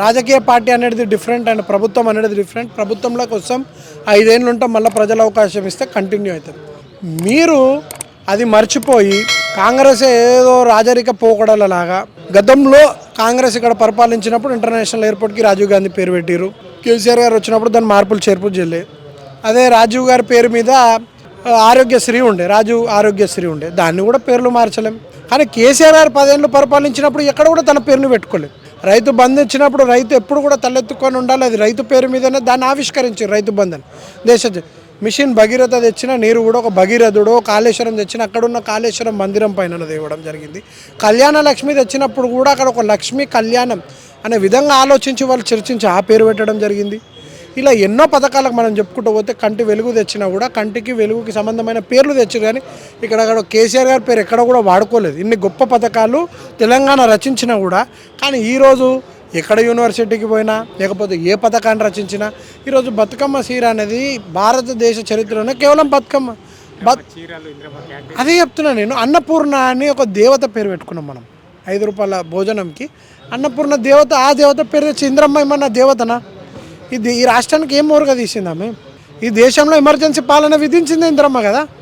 రాజకీయ పార్టీ అనేది different and ప్రభుత్వం అనేది డిఫరెంట్. ప్రభుత్వంలో కోసం 5 ఏళ్ళు ఉంటాం, మళ్ళీ ప్రజల అవకాశం ఇస్తే కంటిన్యూ అవుతుంది. మీరు అది మర్చిపోయి కాంగ్రెస్ ఏదో రాజరిక పోకడలలాగా గతంలో కాంగ్రెస్ ఇక్కడ పరిపాలించినప్పుడు ఇంటర్నేషనల్ ఎయిర్పోర్ట్కి రాజీవ్ గాంధీ పేరు పెట్టారు. కేసీఆర్ గారు వచ్చినప్పుడు దాని మార్పులు చేర్పులు చేయలే. అదే రాజీవ్ గారి పేరు మీద ఆరోగ్యశ్రీ ఉండే, రాజీవ్ ఆరోగ్యశ్రీ ఉండే, దాన్ని కూడా పేర్లు మార్చలేం. కానీ కేసీఆర్ గారు 10 ఏళ్ళు పరిపాలించినప్పుడు ఎక్కడ కూడా తన పేరుని పెట్టుకోలేదు. రైతు బంధు ఇచ్చినప్పుడు రైతు ఎప్పుడు కూడా తలెత్తుకొని ఉండాలి, అది రైతు పేరు మీదనే దాన్ని ఆవిష్కరించారు. రైతు బంధన్ దేశ మిషన్ భగీరథ తెచ్చిన నీరు కూడా ఒక భగీరథుడు, కాళేశ్వరం తెచ్చిన అక్కడున్న కాళేశ్వరం మందిరం పైన ఇవ్వడం జరిగింది. కళ్యాణ లక్ష్మి తెచ్చినప్పుడు కూడా అక్కడ ఒక లక్ష్మీ కళ్యాణం అనే విధంగా ఆలోచించి వాళ్ళు చర్చించి ఆ పేరు పెట్టడం జరిగింది. ఇలా ఎన్నో పథకాలకు మనం చెప్పుకుంటూ పోతే కంటి వెలుగు తెచ్చినా కూడా కంటికి వెలుగుకి సంబంధమైన పేర్లు తెచ్చారు. కానీ ఇక్కడ కేసీఆర్ గారి పేరు ఎక్కడ కూడా వాడుకోలేదు. ఇన్ని గొప్ప పథకాలు తెలంగాణ రచించినా కూడా, కానీ ఈరోజు ఎక్కడ యూనివర్సిటీకి పోయినా లేకపోతే ఏ పథకాన్ని రచించినా ఈరోజు బతుకమ్మ చీర అనేది భారతదేశ చరిత్రలోనే కేవలం బతుకమ్మ. అదే చెప్తున్నా నేను. అన్నపూర్ణ అని ఒక దేవత పేరు పెట్టుకున్నాం మనం 5 రూపాయల భోజనంకి. అన్నపూర్ణ దేవత, ఆ దేవత పేరు తెచ్చి ఇంద్రమ్మ ఏమన్నా దేవతనా? ఈ రాష్ట్రానికి ఏం మోరుగా తీసిందామె? ఈ దేశంలో ఎమర్జెన్సీ పాలన విధించింది ఇంద్రమ్మ కదా.